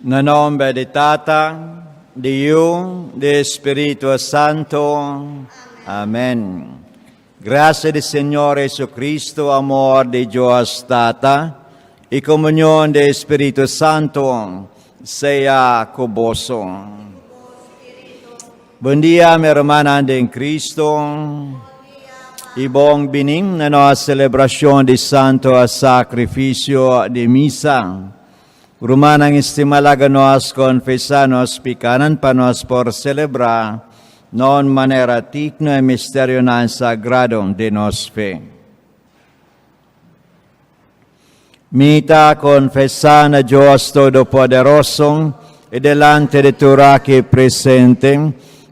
Nel nome di Tata, di Dio, di Spirito Santo. Amen. Gracia del Señor Jesucristo, amor de Dios Tata, y comunión del Espíritu Santo sea con vos. Buen día, mi hermana en Cristo. Y buen binim na nossa celebração de santo sacrifício de Misa. Rumanang istimalaga nós confessar nós picanan pa nós por celebrar non manera digna e misterio nan sagrado de nos fe. Mita confessar na Dios Todopoderoso e delante de tu aqui presente,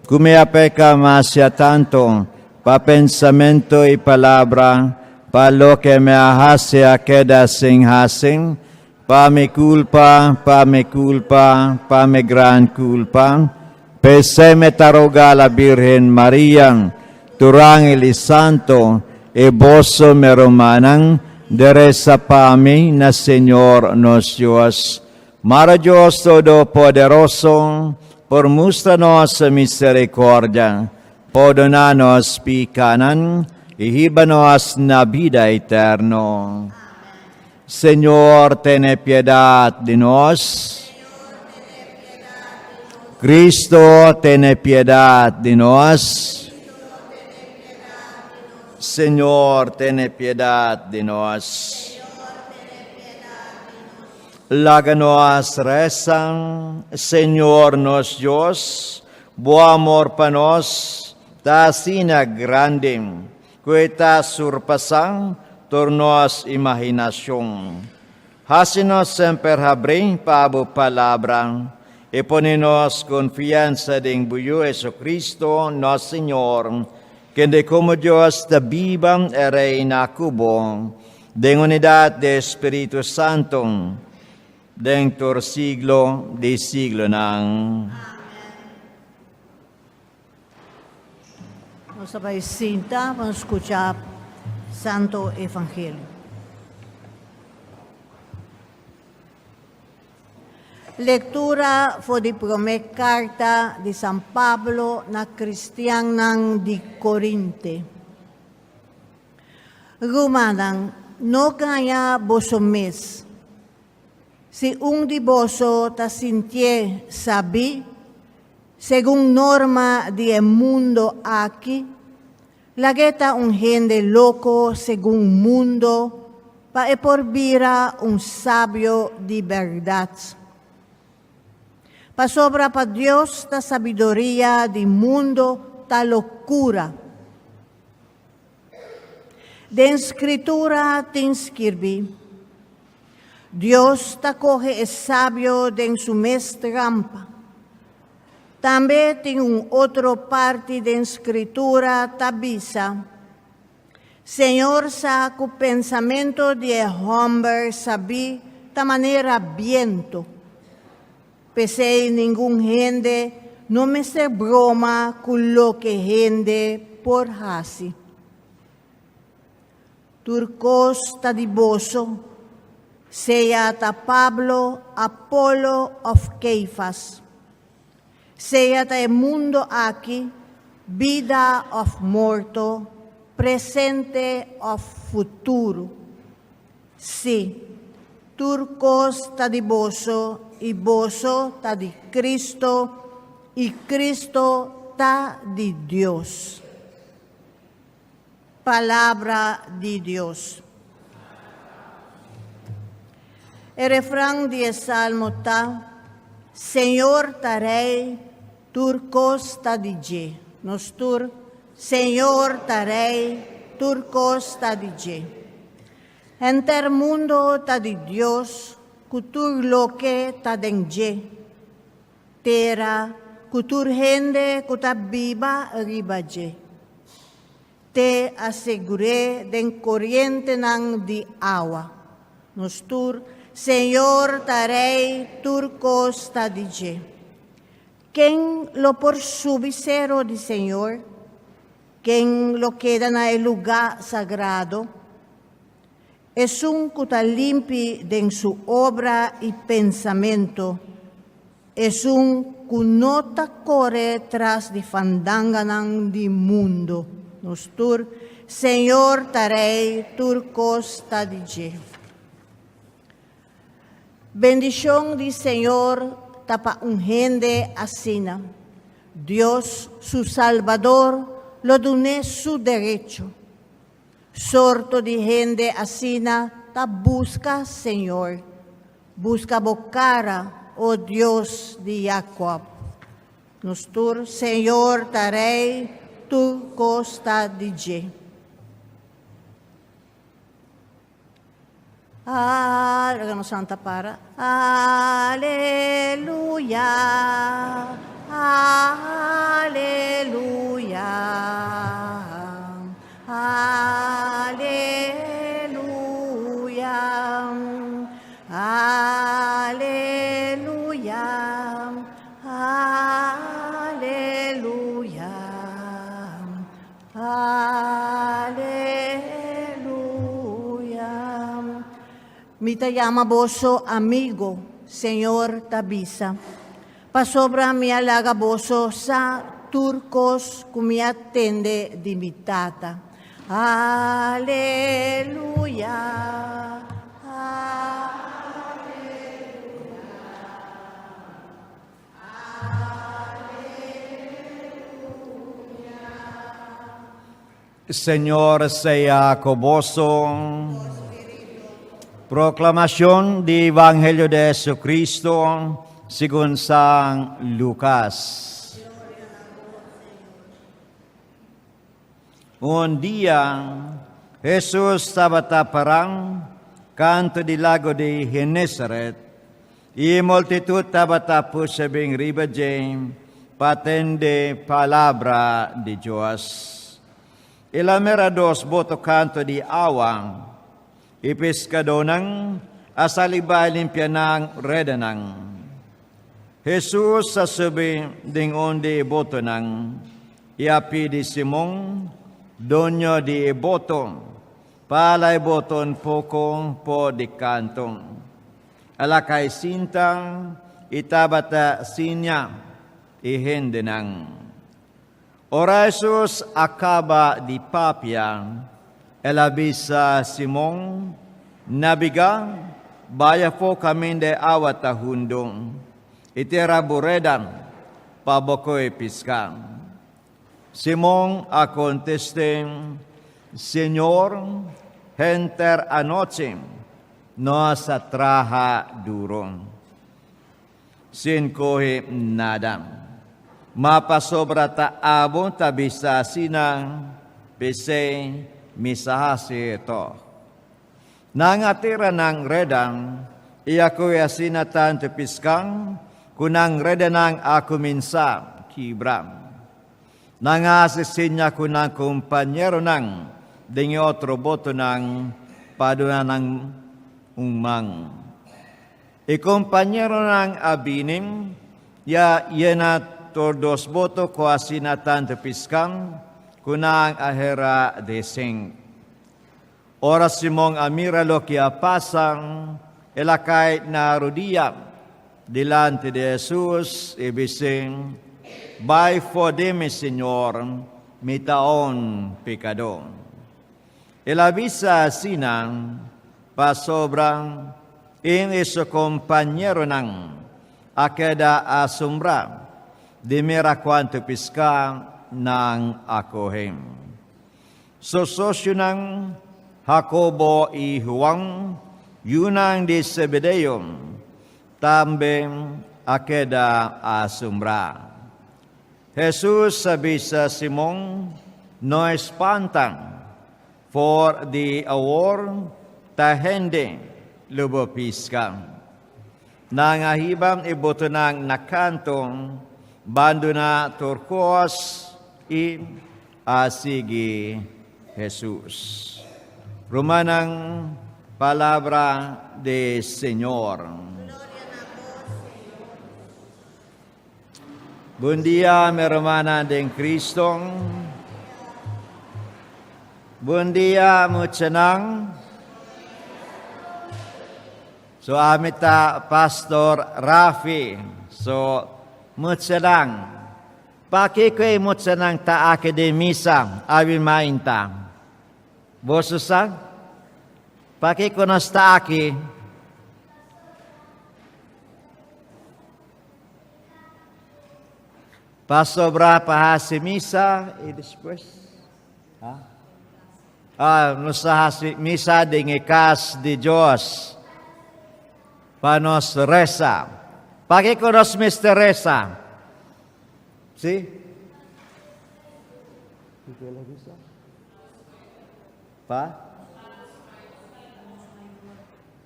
come a peca masya tanto, pa pensamento y palabra, pa lo que me hace a queda sin hacen, pa mi culpa, pa mi gran culpa, pese me taroga la Virgen María, turang el santo, e boso me romanan, deresa pa mi na Señor nos Dios. Mara Dios Todopoderoso, por mustranos misericordia, perdonanos picanan y híbanos na vida eterno. Señor, ten piedad de nos. Cristo, ten piedad de nos. Señor, ten piedad de nos. Láganos rezan, Señor nos Dios, buen amor para nos, ta sina grande, kuita surpasan, tornos imaginación. Hasinos semper habring pabo palabra, e ponenos confianza en buyo Jesucristo, nos Señor, que de como Dios te viva e reina cubo, de unidad de Espíritu Santo, dentro siglo de siglo nang. Sabay cinta, vamos escuchar Santo Evangelio. Lectura fue de primera carta de San Pablo na Cristianan di Corinte. Rumanang, no kaya bosomes. Si un di boso ta sintie sabi, según norma del mundo aquí, la gueta un gente loco según mundo, pa e por vira un sabio de verdad. Pa sobra pa Dios ta sabiduría de mundo ta locura. De escritura te inscribí, Dios ta coge es sabio de su mes trampa. También tiene un otro parte de escritura tabisa. Señor sa cu pensamiento de hombre sabi ta manera viento. Pese ningún gente no me se broma con lo que gente por hasi. Turcos ta diboso, sea ta Pablo, Apolo of Keifas. Sea ta mundo aquí, vida of morto, presente of futuro. Sí, turcos ta di boso, y boso ta di Cristo, y Cristo ta di Dios. Palabra de Dios. El refrán del Salmo ta, Señor ta rey, turcos ta DJ. Nostur, Señor ta rey, turcos ta DJ. Enter mundo ta di Dios, kutur loke ta dengje. Tera, kutur hende kuta biba ribaje. Te aseguré den corriente nang di agua. Nostur, Señor ta rey, turcos ta DJ. ¿Quién lo por su visero di Señor? ¿Quién lo queda en el lugar sagrado? Es un cuta limpi de su obra y pensamiento, es un kunota corre tras di fandanganang di mundo. Nostur, Señor tarei turcos tadije. Bendición di Señor tapa ungende asina. Dios, su Salvador, lo dune su derecho. Sorto di gente asina ta busca, Señor. Busca bocara, oh Dios de Jacob. Nostur, Señor tarei turcos tadije. Hagamos Santa para. Aleluya, aleluya, aleluya, aleluya, aleluya, aleluya. Mi te llama boso amigo, Señor Tabisa. Pasobra mi alaga boso sa turcos kumi attende di mitata. Alleluia. Señor sea coboso. Proclamación del Evangelio de Jesucristo según San Lucas. Un día Jesús estaba parang canto del lago de Genesaret y multitud estaba tapos sa bing ribajem patende palabra de Dios. Ilamerados boto canto di awang ipiskadonang asalibay limpyanang redanang. Jesus sasabi ding onde boto nang iapi di Simong, donyo di boto, palay boton pokong po di kantong. Alakay sintang, itabata sinya, ihende nang. Ora Jesus akaba di papya, elabisa Simong, nabiga, baya po kami de awat tahundong, itira buredan, pabokoy piskang. Simong a contesting, Señor, henter anoche, no sa traha durong. Sin kohi nadam. Mapasobra ta abon tabisa sinang pese misahasi ito. Nangatira ng redang, iyako'y asinatan tepiskang, kunang redanang ako minsa kibram. Nangasisin niya kunang kumpanyero ng dingi otro boto ng paduna ng umang. Ikumpanyero ng abinim, ya yenat tordos boto ko asinatan tepiskang, kunang ahera desing. Oras Simong amiralo kia pasang, elakay na rudia, dilante de Jesus, ibising, by for them, Señor, mitaon pecado. Elabisa sinang, pasobrang, in iso kompanyero ng, akeda asumbra, dimira kwanto piska ng akohem. Sososyo ng Jacobo y Juan, yunang di Zebedeo, também akeda asumbra. Jesus sabi sa Simong, no espantan, for the hour tahende lubopiskang. Nangahibam iboto ng nakantong, bando na turkos i asigi Jesus. Romanang palabra de Señor. Buen día, mi hermana de Cristo. Buen día, muchanang. So amita Pastor Rafi So, mutsalang. Pakikoy mutsanang taake de misa, awi mainta. Bosusa? Pakikonos taake. Pasobra pahasi misa, e después. Nusahasi misa dingikas di Diyos. Panos resa. Pakikonos Mr. Resa. See? Pa?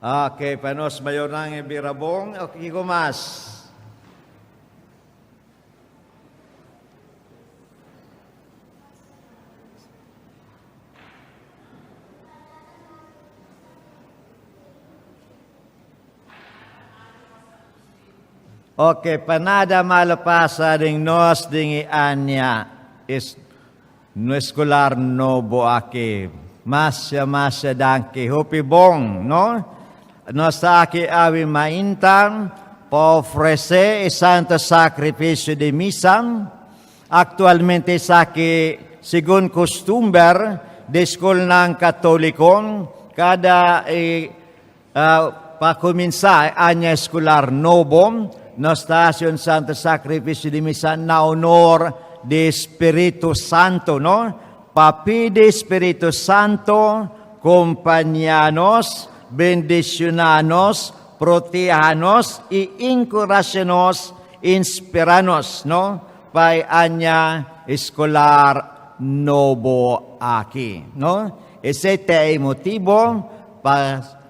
Okay, panos mayor nang ibirabong. Okay, kumas. Okay, panada malapasa ding nos ding ianya is no escolar no boake. Masya danke hopi bong, no? No sa aki awi maintam pa ofrece e santo sacrificio de misa. Actualmente sa aki sigun costumber de school ng Katolikon kada pakuminsa anya escolar nobo no stasyon Santo Sacrificio de Misa na honor de Espiritu Santo, no? Papi de Espiritu Santo, compañanos, bendicionanos, protejanos, y encourageanos, inspiranos, no? Pai anya escolar nobo aquí, no? Ese te motivo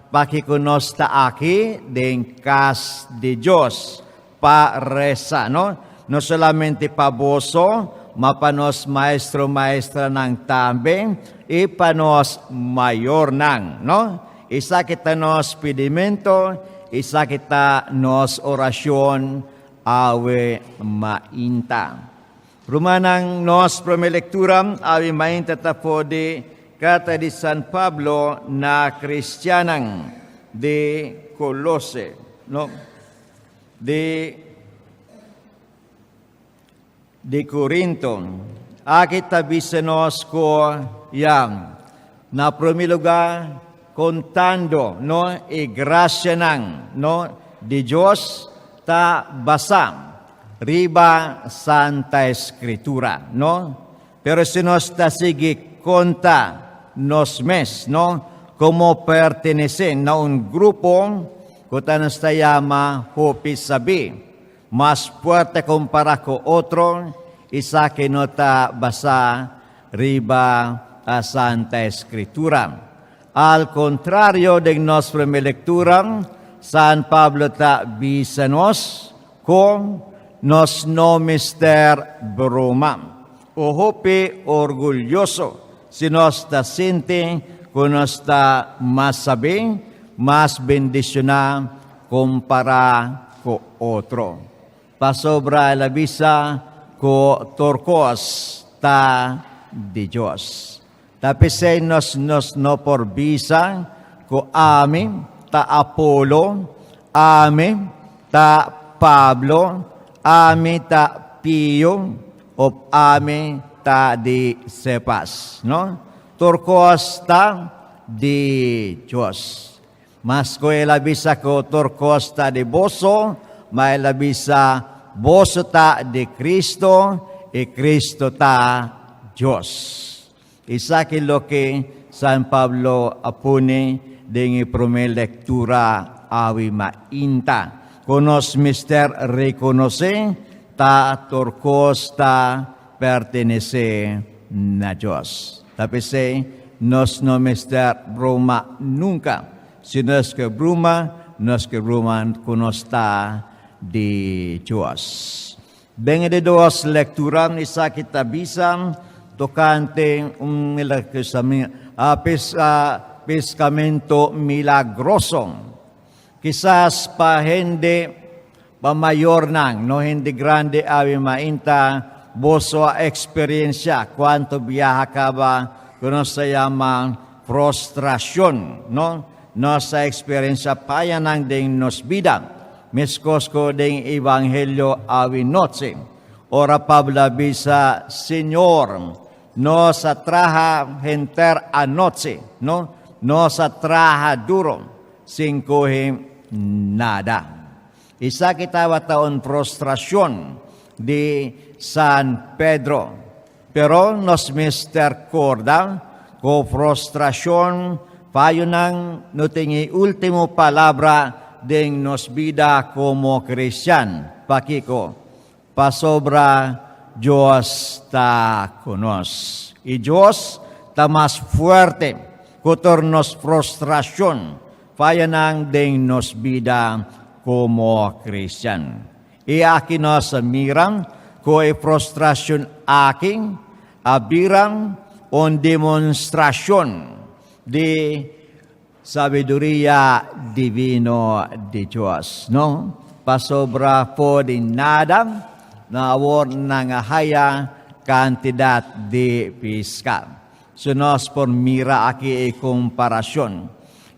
pakikunos ta aquí den kas de Diyos. Paresa, no? No solamente paboso, mapanos maestro-maestra ng tambe, ipanos mayor nang, no? Isa kita nos pedimento, isa kita nos orasyon, awe mainta. Rumanang nos promelekturam, awe mainta tapo di kata di San Pablo na Kristiyanang de Colose, no? De Corinto. Akit tabisenos ko yang na promiluga contando no e gracia nang no de Dios ta basa riba Santa Escritura, no? Pero si nos ta sige conta nos mes, no? Como pertenecen na un grupo kota nos ta llama Hopi Sabi, más fuerte compara con otro, isa que no ta basa riba a Santa Escritura. Al contrario de nuestra lectura, San Pablo ta bisanos con nos no mister broma. O hopi orgulloso, si nos ta siente, con nos ta masabi, mas bendisyonan kumpara ko otro. Pasobra la bisa ko torkos ta di Diyos. Tapi say nos no por bisa ko amin ta Apolo, amin ta Pablo, amin ta Pio, o amin ta di Cepas. No? Torkos ta di Diyos. Mas ko elabisa ko torkosta de boso, ma elabisa boso ta de Cristo, e Cristo ta Diyos. Isa lo que San Pablo apune dengi promelektura awi mainta. Konos mister reconoce ta torkosta pertenece na Diyos. Tapi say, nos no mister Roma nunca. Si nos que bruma kunosta di Diyos. Bengi de dos lectura isa kita bisa tocante un pescamento milagroso. Quizás pa hindi pa mayor nang, no hindi grande awi mainta boso a experiencia cuanto viaja ka ba kuno sa llama frustración, no? Nossa experiência paia nang ding nos vida. miskos ko ding Evangelyo awi noche. Ora Pabla bisa Señor, no sa traha henter a noche, no sa traha duro, singkuhin nada. Isa kita taon frustrasyon di San Pedro. Pero nos Mr. Corda, ko frustrasyon, payo ng nutingi ultimo palabra ding nos vida como Christian. Pakiko, pasobra Diyos ta kunos. I Diyos ta mas fuerte, kutor nos frustrasyon, payo ng ding nos vida como Christian. Iaki no sa mirang, ko e frustrasyon aking, abirang on demonstrasyon di sabiduria divino di Diyos. No? Pasobra po din nadam, na awor ng haya kantidat di piska. Sunos por mira aki e komparasyon.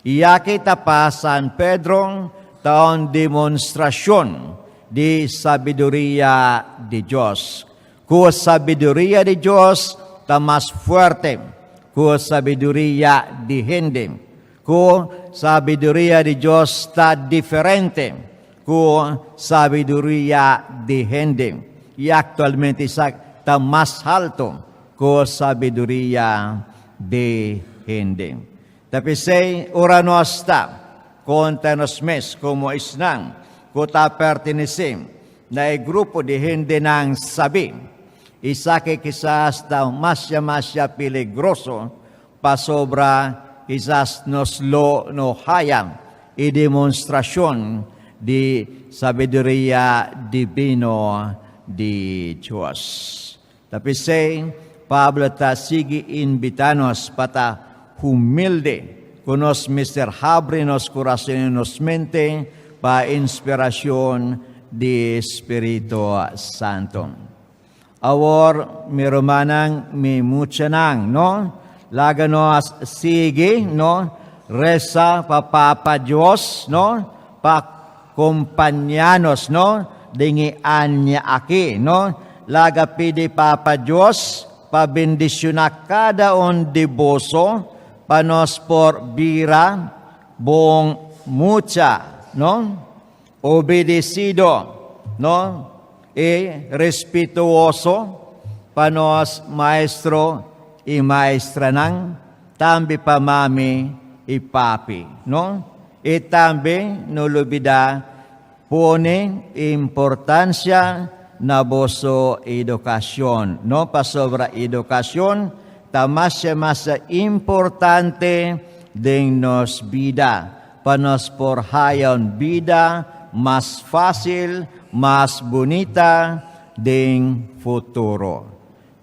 Iaki tapa San Pedro, taon demonstrasyon di sabiduria di Diyos. Ku sabiduria di Diyos ta mas fuerte. Ku sabiduria di hindi. Ku sabiduria di Diyos ta diferente. Ku sabiduria di hindi. Y actualmente ta mas alto. Ku sabiduria di hindi. Tapi say ora nosta kontenos mes como isnang kota pertenesim na grupo di hindi ng sabi. Isa que quizás daw masya peligroso pasobra quizás nos lo no hayang i demonstrasyon di sabiduria divino di Diyos. Tapi say Pablo ta sige invitanos pata humilde kunos Mr. Habre nos corazón nos mente pa inspirasyon di Espiritu Santo. Awor mi romanang mi muchanang, no? Laganos sige, no? Resa pa Papa Diyos, no? Pa kompanyanos, no? Dingi anya aki, no? Laga pidi Papa Diyos, pa bendisyonak kada on diboso, panos por bira, bong mucha, no? Obedecido, no? Respetuoso, panos maestro y maestra nang, tambi pa mami y papi, no? Tambi nulubida pone importansya na boso edukasyon, no? Pasobra edukasyon, tamasya importante din nos vida. Panos por hayon vida, mas fácil, mas bonita din futuro.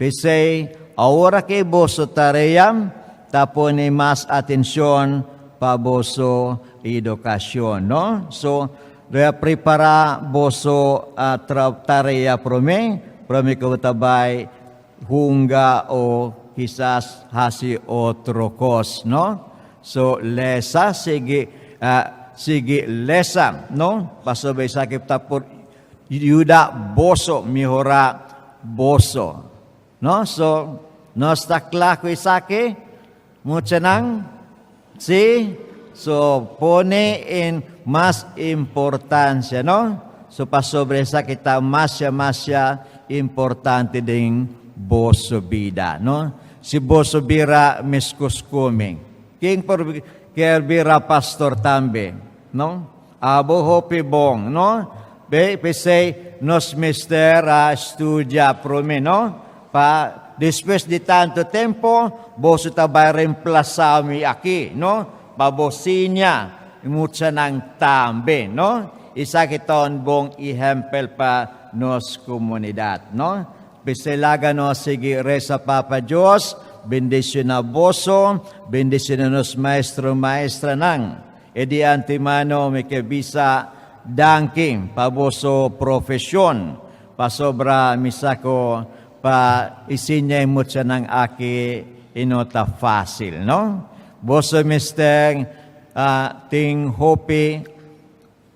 Pisay, ahora que boso tareyam, tapone mas atensyon pa boso edukasyon, no? So, prepara boso tareya prome ko tabay hunga o quizás hasi otro kos, no? So, lesa, sige lesa, no? Pasabay sakip tapor yuda boso, mihora boso, no? So, nostakla ko isake, muchanang, so, pone in mas importansya, no? So, pasobre sa kita masya importante ding boso bida, no? Si boso bira miskus kuming. King por bira pastor tambe, no? Abo hopi bong, no? Say, nos mister studia prome, no? Pa, después de tanto tempo, boso tabay reemplazami aki, no? Babosinya, imutsa ng tambe, no? Isa kiton bong ihempel pa nos komunidad, no? Biselaga no sige resa Papa Diyos, bendisyon na boso, bendisyon na nos maestro-maestra nang. E di antimano may kebisa dangking, paboso profesyon, pasobra misako, pa isinyay mo siya ng aki inota fasil, no? Boso misteng ting hopi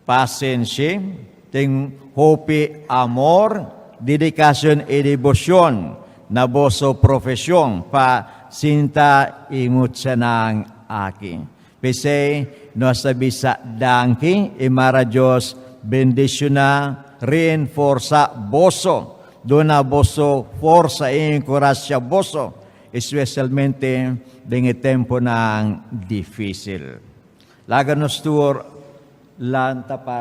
pasensya, ting hopi amor, dedikasyon e debosyon, na boso profesyon, pa sinta imut siya ng aki. Pese, no sabisa dangki, imara Diyos, bendisyon na, reinforsa boso, doon na boso, forsa encourage siya boso, especialmente dengan tempo ng difícil. Laganos tuor, lanta para